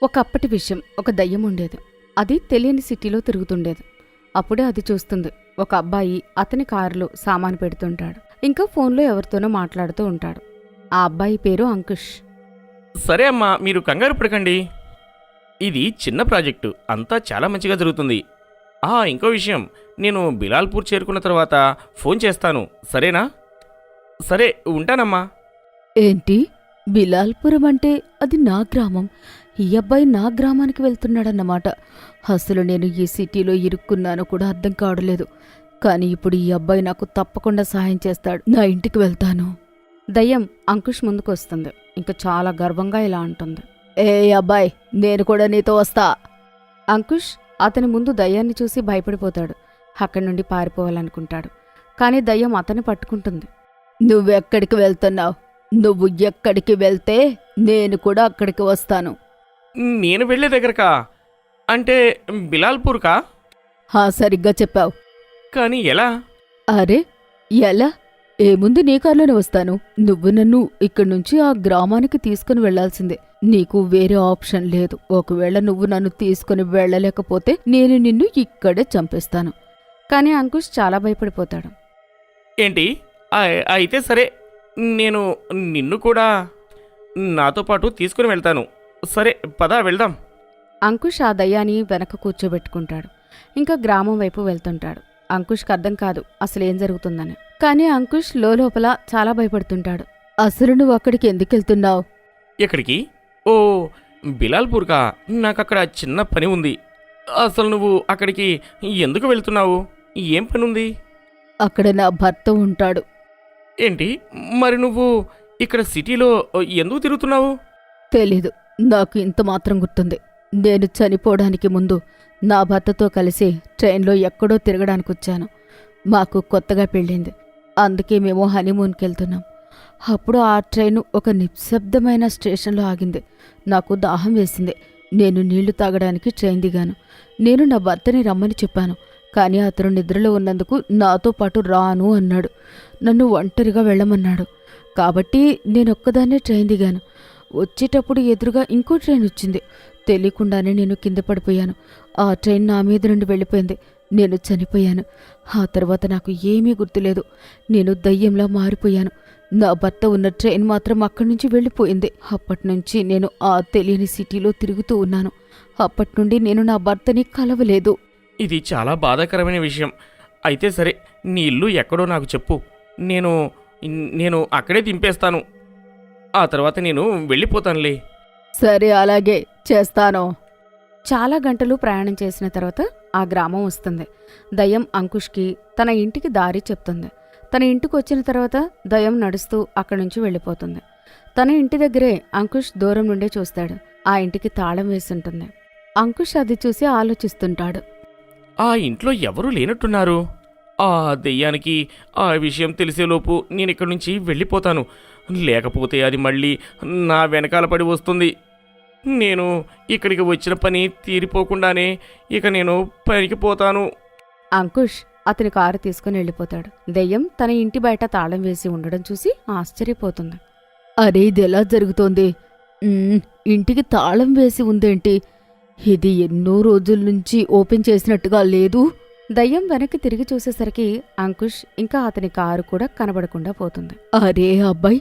ఒకప్పటి విషయం. ఒక దయ్యం ఉండేది. అది తెలియని సిటీలో తిరుగుతుండేది. అప్పుడే అది చూస్తుంది. ఒక అబ్బాయి అతని కారులో సామాను పెడుతుంటాడు. ఇంకా ఫోన్లో ఎవరితోనో మాట్లాడుతూ ఉంటాడు. ఆ అబ్బాయి పేరు అంకుష్. సరే అమ్మా, మీరు కంగారు పడకండి. ఇది చిన్న ప్రాజెక్టు, అంతా చాలా మంచిగా జరుగుతుంది. ఇంకో విషయం, నేను బిలాల్పూర్ చేరుకున్న తర్వాత ఫోన్ చేస్తాను, సరేనా? సరే, ఉంటానమ్మా. ఏంటి? బిలాల్పురం అంటే అది నా గ్రామం. ఈ అబ్బాయి నా గ్రామానికి వెళ్తున్నాడన్నమాట. అసలు నేను ఈ సిటీలో ఇరుక్కున్నానో కూడా అర్థం కావడలేదు. కానీ ఇప్పుడు ఈ అబ్బాయి నాకు తప్పకుండా సహాయం చేస్తాడు. నా ఇంటికి వెళ్తాను. దయ్యం అంకుష్ ముందుకు వస్తుంది. ఇంకా చాలా గర్వంగా ఇలా అంటుంది. ఏ అబ్బాయి, నేను కూడా నీతో వస్తా. అంకుష్ అతని ముందు దయ్యాన్ని చూసి భయపడిపోతాడు. అక్కడి నుండి పారిపోవాలనుకుంటాడు. కానీ దయ్యం అతన్ని పట్టుకుంటుంది. నువ్వెక్కడికి వెళ్తున్నావు? నువ్వు ఎక్కడికి వెళ్తే నేను కూడా అక్కడికి వస్తాను. నేను వెళ్ళే దగ్గరకా? అంటే బిలాల్పూర్కా? సరిగ్గా చెప్పావు. కానీ ఎలా? అరే ఎలా? ఏముంది, నీ కార్లోనే వస్తాను. నువ్వు నన్ను ఇక్కడి నుంచి ఆ గ్రామానికి తీసుకుని వెళ్లాల్సిందే. నీకు వేరే ఆప్షన్ లేదు. ఒకవేళ నువ్వు నన్ను తీసుకుని వెళ్ళలేకపోతే నేను నిన్ను ఇక్కడే చంపేస్తాను. కానీ అంకుష్ చాలా భయపడిపోతాడు. ఏంటి? అయితే సరే, నేను నిన్ను కూడా నాతో పాటు తీసుకుని వెళ్తాను. సరే పద, వెళ్దాం. అంకుష్ ఆ దయ్యాన్ని వెనక కూర్చోబెట్టుకుంటాడు. ఇంకా గ్రామం వైపు వెళ్తుంటాడు. అంకుష్కి అర్థం కాదు అసలేం జరుగుతుందని. కానీ అంకుష్ లోపల చాలా భయపడుతుంటాడు. అసలు నువ్వు అక్కడికి ఎందుకెళ్తున్నావు? ఎక్కడికి? ఓ, బిలాల్పూర్కా? నాకక్కడ చిన్న పని ఉంది. అసలు నువ్వు అక్కడికి ఎందుకు వెళ్తున్నావు? ఏం పని ఉంది? అక్కడ నా భర్త ఉంటాడు. ఏంటి? మరి నువ్వు ఇక్కడ సిటీలో ఎందుకు తిరుగుతున్నావు? తెలీదు, నాకు ఇంత మాత్రం గుర్తుంది. నేను చనిపోవడానికి ముందు నా భర్తతో కలిసి ట్రైన్లో ఎక్కడో తిరగడానికొచ్చాను. మాకు కొత్తగా పెళ్ళింది. అందుకే మేము హనీమూన్కెళ్తున్నాం. అప్పుడు ఆ ట్రైను ఒక నిశ్శబ్దమైన స్టేషన్లో ఆగింది. నాకు దాహం వేసింది. నేను నీళ్లు తాగడానికి ట్రైన్ దిగాను. నేను నా భర్తని రమ్మని చెప్పాను. కానీ అతను నిద్రలో ఉన్నందుకు నాతో పాటు రాను అన్నాడు. నన్ను ఒంటరిగా వెళ్ళమన్నాడు. కాబట్టి నేనొక్కదాన్నే ట్రైన్ దిగాను. వచ్చేటప్పుడు ఎదురుగా ఇంకో ట్రైన్ వచ్చింది. తెలియకుండానే నేను కింద పడిపోయాను. ఆ ట్రైన్ నా మీద నుండి వెళ్ళిపోయింది. నేను చనిపోయాను. ఆ తర్వాత నాకు ఏమీ గుర్తులేదు. నేను దయ్యంలా మారిపోయాను. నా భర్త ఉన్న ట్రైన్ మాత్రం అక్కడి నుంచి వెళ్ళిపోయింది. అప్పటినుంచి నేను ఆ తెలియని సిటీలో తిరుగుతూ ఉన్నాను. అప్పటి నుండి నేను నా భర్తని కలవలేదు. ఇది చాలా బాధాకరమైన విషయం. అయితే సరే, నీ ఇల్లు ఎక్కడో నాకు చెప్పు. నేను అక్కడే దింపేస్తాను. ఆ తర్వాత నేను వెళ్ళిపోతానులే. సరే, అలాగే చేస్తాను. చాలా గంటలు ప్రయాణం చేసిన తర్వాత ఆ గ్రామం వస్తుంది. దయ్యం అంకుష్కి తన ఇంటికి దారి చెప్తుంది. తన ఇంటికి వచ్చిన తర్వాత దయ్యం నడుస్తూ అక్కడి నుంచి వెళ్ళిపోతుంది. తన ఇంటి దగ్గరే అంకుష్ దూరం నుండే చూస్తాడు. ఆ ఇంటికి తాళం వేసుంటుంది. అంకుష్ అది చూసి ఆలోచిస్తుంటాడు. ఆ ఇంట్లో ఎవరూ లేనట్టున్నారు. ఆ దెయ్యానికి ఆ విషయం తెలిసేలోపు నేను ఇక్కడి నుంచి వెళ్ళిపోతాను. లేకపోతే అది మళ్ళీ నా వెనకాల పడి వస్తుంది. నేను ఇక్కడికి వచ్చిన పని తీరిపోకుండానే ఇక నేను పనికి పోతాను. అంకుష్ అతని కారు తీసుకుని వెళ్ళిపోతాడు. దెయ్యం తన ఇంటి బయట తాళం వేసి ఉండడం చూసి ఆశ్చర్యపోతుంది. అరే, ఇది ఎలా జరుగుతోంది? ఇంటికి తాళం వేసి ఉందేంటి? ఇది ఎన్నో రోజుల నుంచి ఓపెన్ చేసినట్టుగా లేదు. దయ్యం వెనక్కి తిరిగి చూసేసరికి అంకుష్ ఇంకా అతని కారు కూడా కనబడకుండా పోతుంది. అరే అబ్బాయి,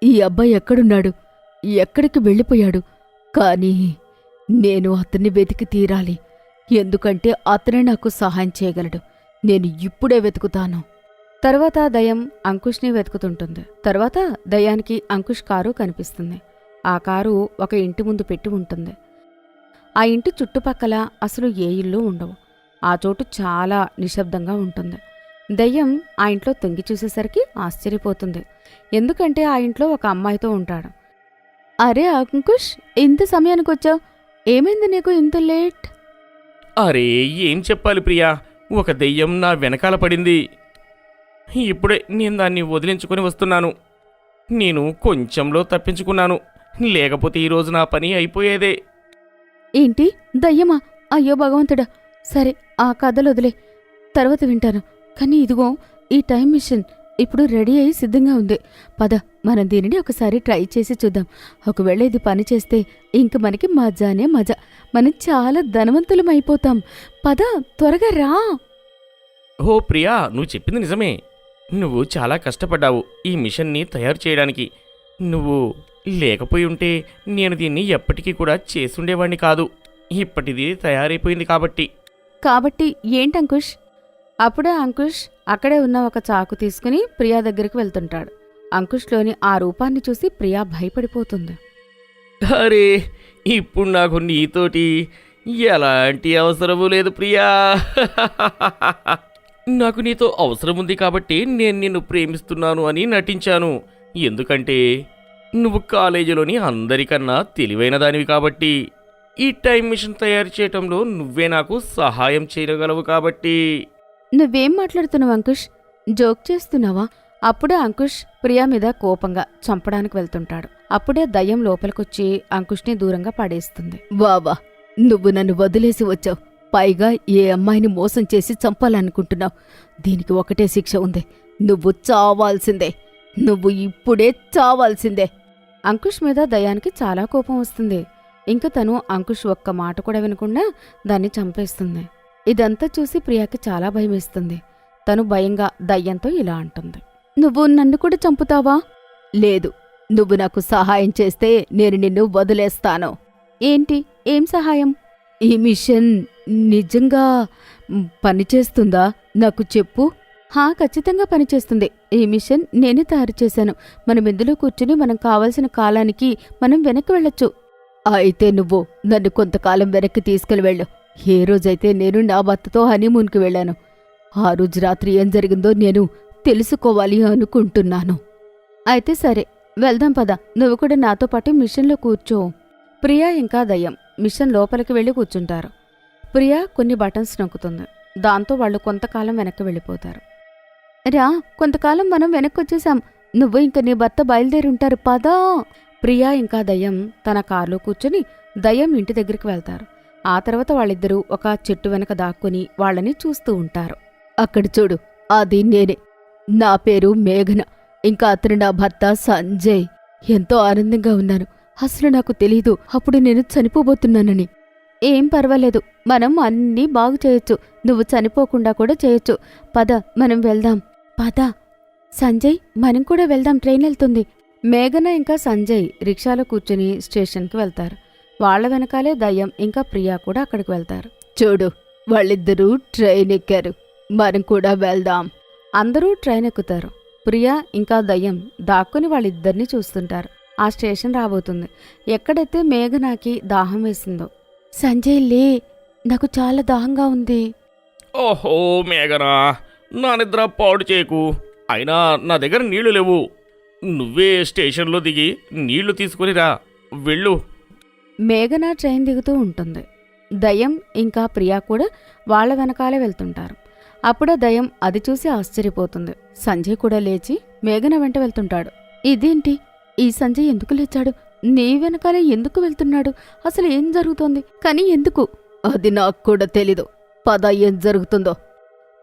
ఈ అబ్బాయి ఎక్కడున్నాడు? ఎక్కడికి వెళ్ళిపోయాడు? కానీ నేను అతన్ని వెతికి తీరాలి. ఎందుకంటే అతనే నాకు సహాయం చేయగలడు. నేను ఇప్పుడే వెతుకుతాను. తర్వాత దయ్యం అంకుష్ని వెతుకుతుంటుంది. తర్వాత దయ్యానికి అంకుష్ కారు కనిపిస్తుంది. ఆ కారు ఒక ఇంటి ముందు పెట్టి ఉంటుంది. ఆ ఇంటి చుట్టుపక్కల అసలు ఏ ఇల్లు ఉండవు. ఆ చోటు చాలా నిశ్శబ్దంగా ఉంటుంది. దయ్యం ఆ ఇంట్లో తొంగి చూసేసరికి ఆశ్చర్యపోతుంది. ఎందుకంటే ఆ ఇంట్లో ఒక అమ్మాయితో ఉంటాడు. అరే అంకుష్, ఇంత సమయానికి వచ్చావు? ఏమైంది నీకు ఇంత లేట్? అరే, ఏం చెప్పాలి ప్రియా, ఒక దెయ్యం నా వెనకాల పడింది. ఇప్పుడే నేను దాన్ని వదిలించుకొని వస్తున్నాను. నేను కొంచెంలో తప్పించుకున్నాను. లేకపోతే ఈరోజు నా పని అయిపోయేదే. ఏంటి, దయ్యమా? అయ్యో భగవంతుడా! సరే, ఆ కథలు వదిలే, తర్వాత వింటాను. కానీ ఇదిగో ఈ టైం మిషన్, ఇప్పుడు రెడీ అయి సిద్ధంగా ఉంది. పద, మనం దీనిని ఒకసారి ట్రై చేసి చూద్దాం. ఒకవేళ ఇది పని చేస్తే ఇంక మనకి మజానే మజా. మనం చాలా ధనవంతులం అయిపోతాం. పద, త్వరగా రా. ఓ ప్రియా, నువ్వు చెప్పింది నిజమే. నువ్వు చాలా కష్టపడ్డావు ఈ మిషన్ని తయారు చేయడానికి. నువ్వు లేకపోయి ఉంటే నేను దీన్ని ఎప్పటికీ కూడా చేసుండేవాణ్ణి కాదు. ఇప్పటిది తయారైపోయింది కాబట్టి ఏంటి అంకుష్? అప్పుడే అంకుష్ అక్కడే ఉన్న ఒక చాకు తీసుకుని ప్రియా దగ్గరికి వెళ్తుంటాడు. అంకుష్లోని ఆ రూపాన్ని చూసి ప్రియా భయపడిపోతుంది. అరే, ఇప్పుడు నాకు నీతోటి ఎలాంటి అవసరము లేదు ప్రియా. నాకు నీతో అవసరం ఉంది కాబట్టి నేను నిన్ను ప్రేమిస్తున్నాను అని నటించాను. ఎందుకంటే నువ్వు కాలేజీలోని అందరికన్నా తెలివైన దానివి కాబట్టి. ఈ టైం మిషన్ తయారు చేయటంలో నువ్వే నాకు సహాయం చేయగలవు కాబట్టి. నువ్వేం మాట్లాడుతున్నావు అంకుష్? జోక్ చేస్తున్నావా? అప్పుడే అంకుష్ ప్రియా మీద కోపంగా చంపడానికి వెళ్తుంటాడు. అప్పుడే దయ్యం లోపలికొచ్చి అంకుష్ని దూరంగా పడేస్తుంది. వావా, నువ్వు నన్ను వదిలేసి వచ్చావు. పైగా ఏ అమ్మాయిని మోసం చేసి చంపాలనుకుంటున్నావు? దీనికి ఒకటే శిక్ష ఉంది. నువ్వు చావాల్సిందే. నువ్వు ఇప్పుడే చావాల్సిందే. అంకుష్ మీద దయ్యానికి చాలా కోపం వస్తుంది. ఇంక తను అంకుష్ ఒక్క మాట కూడా వినకుండా దాన్ని చంపేస్తుంది. ఇదంతా చూసి ప్రియాకి చాలా భయమేస్తుంది. తను భయంగా దయ్యంతో ఇలా అంటుంది. నువ్వు నన్ను కూడా చంపుతావా? లేదు, నువ్వు నాకు సహాయం చేస్తే నేను నిన్ను వదిలేస్తాను. ఏంటి? ఏం సహాయం? ఈ మిషన్ నిజంగా పనిచేస్తుందా? నాకు చెప్పు. ఖచ్చితంగా పనిచేస్తుంది. ఈ మిషన్ నేనే తయారు చేశాను. మనం ఇందులో కూర్చుని మనం కావలసిన కాలానికి మనం వెనక్కి వెళ్ళొచ్చు. అయితే నువ్వు నన్ను కొంతకాలం వెనక్కి తీసుకెళ్ళి వెళ్ళు. ఏ రోజైతే నేను నా భర్తతో హనీమూన్కి వెళ్ళాను, ఆ రోజు రాత్రి ఏం జరిగిందో నేను తెలుసుకోవాలి అనుకుంటున్నాను. అయితే సరే, వెళ్దాం పద. నువ్వు కూడా నాతో పాటు మిషన్లో కూర్చో. ప్రియా ఇంకా దయ్యం మిషన్ లోపలికి వెళ్ళి కూర్చుంటారు. ప్రియా కొన్ని బటన్స్ నొక్కుతుంది. దాంతో వాళ్ళు కొంతకాలం వెనక్కి వెళ్ళిపోతారు. రా, కొంతకాలం మనం వెనక్కొచ్చేసాం. నువ్వు ఇంక నీ భర్త బయలుదేరుంటారు. పదా. ప్రియా ఇంకా దయ్యం తన కారులో కూర్చుని దయ్యం ఇంటి దగ్గరికి వెళ్తారు. ఆ తర్వాత వాళ్ళిద్దరూ ఒక చెట్టు వెనక దాక్కుని వాళ్ళని చూస్తూ ఉంటారు. అక్కడ చూడు, అది నేనే. నా పేరు మేఘన. ఇంకా అతను నా భర్త సంజయ్. ఎంతో ఆనందంగా ఉన్నాను. అసలు నాకు తెలీదు అప్పుడు నేను చనిపోబోతున్నానని. ఏం పర్వాలేదు, మనం అన్నీ బాగు చేయొచ్చు. నువ్వు చనిపోకుండా కూడా చేయొచ్చు. పద, మనం వెళ్దాం. పద సంజయ్, మనం కూడా వెళ్దాం. ట్రైన్ వెళ్తుంది. మేఘన ఇంకా సంజయ్ రిక్షాలో కూర్చుని స్టేషన్కి వెళ్తారు. వాళ్ల వెనకాలే దయ్యం ఇంకా ప్రియా కూడా అక్కడికి వెళ్తారు. చూడు, వాళ్ళిద్దరూ ట్రైన్ ఎక్కారు. మనం కూడా వెళ్దాం. అందరూ ట్రైన్ ఎక్కుతారు. ప్రియా ఇంకా దయ్యం దాక్కుని వాళ్ళిద్దరినీ చూస్తుంటారు. ఆ స్టేషన్ రాబోతుంది. ఎక్కడైతే మేఘనాకి దాహం వేసిందో. సంజయ్ లే, నాకు చాలా దాహంగా ఉంది. ఓహో మేఘనా, నా నిద్ర పాడు చేయకు. అయినా నా దగ్గర నీళ్లు లేవు. నువ్వే స్టేషన్లో దిగి నీళ్లు తీసుకుని రా. వెళ్ళు. మేఘన ట్రైన్ దిగుతూ ఉంటుంది. దయ్యం ఇంకా ప్రియా కూడా వాళ్ల వెనకాలే వెళ్తుంటారు. అప్పుడే దయ్యం అది చూసి ఆశ్చర్యపోతుంది. సంజయ్ కూడా లేచి మేఘన వెంట వెళ్తుంటాడు. ఇదేంటి, ఈ సంజయ్ ఎందుకు లేచాడు? నీ వెనకాలే ఎందుకు వెళ్తున్నాడు? అసలు ఏం జరుగుతోంది? కానీ ఎందుకు? అది నాకు కూడా తెలీదు. పద, ఏం జరుగుతుందో.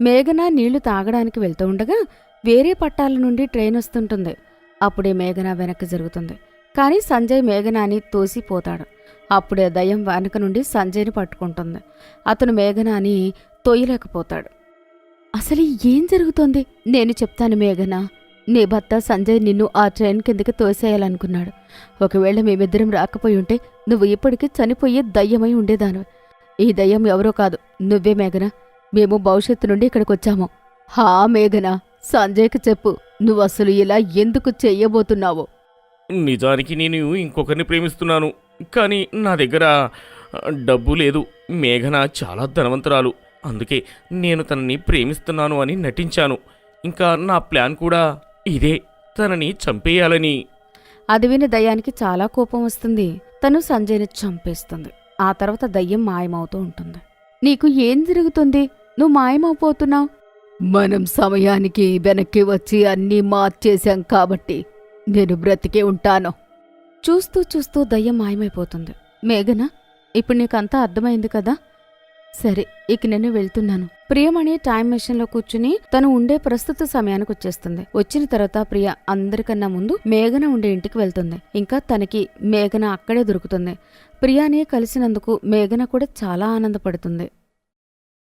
మేఘన నీళ్లు తాగడానికి వెళ్తూ ఉండగా వేరే పట్టాల నుండి ట్రైన్ వస్తుంటుంది. అప్పుడే మేఘన వెనక్కి జరుగుతుంది. కాని సంజయ్ మేఘనాని తోసిపోతాడు. అప్పుడే దయ్యం వెనక నుండి సంజయ్ని పట్టుకుంటుంది. అతను మేఘనాని తొయ్యలేకపోతాడు. అసలు ఏం జరుగుతోంది? నేను చెప్తాను మేఘన. నీ భర్త సంజయ్ నిన్ను ఆ ట్రైన్ కిందకి తోసేయాలనుకున్నాడు. ఒకవేళ మేమిద్దరం రాకపోయి ఉంటే నువ్వు ఇప్పటికీ చనిపోయే దయ్యమై ఉండేదాను. ఈ దయ్యం ఎవరో కాదు, నువ్వే మేఘన. మేము భవిష్యత్తు నుండి ఇక్కడికొచ్చాము. మేఘన, సంజయ్కి చెప్పు, నువ్వు అసలు ఇలా ఎందుకు చెయ్యబోతున్నావో. నిజానికి నేను ఇంకొకరిని ప్రేమిస్తున్నాను, కానీ నా దగ్గర డబ్బు లేదు. మేఘన చాలా ధనవంతురాలు. అందుకే నేను తనని ప్రేమిస్తున్నాను అని నటించాను. ఇంకా నా ప్లాన్ కూడా ఇదే, తనని చంపేయాలని. అది విని దయ్యానికి చాలా కోపం వస్తుంది. తను సంజయ్ని చంపేస్తుంది. ఆ తర్వాత దయ్యం మాయమవుతూ ఉంటుంది. నీకు ఏం జరుగుతుంది? నువ్వు మాయమైపోతున్నావు. మనం సమయానికి వెనక్కి వచ్చి అన్నీ మార్చేశాం కాబట్టి నేను బ్రతికే ఉంటాను. చూస్తూ చూస్తూ దయ్యం మాయమైపోతుంది. మేఘన, ఇప్పుడు నీకంతా అర్థమైంది కదా? సరే, ఇక నేను వెళ్తున్నాను. ప్రియమణి టైం మెషిన్లో కూర్చుని తను ఉండే ప్రస్తుత సమయానికి వచ్చేస్తుంది. వచ్చిన తర్వాత ప్రియ అందరికన్నా ముందు మేఘన ఉండే ఇంటికి వెళ్తుంది. ఇంకా తనకి మేఘన అక్కడే దొరుకుతుంది. ప్రియాని కలిసినందుకు మేఘన కూడా చాలా ఆనందపడుతుంది.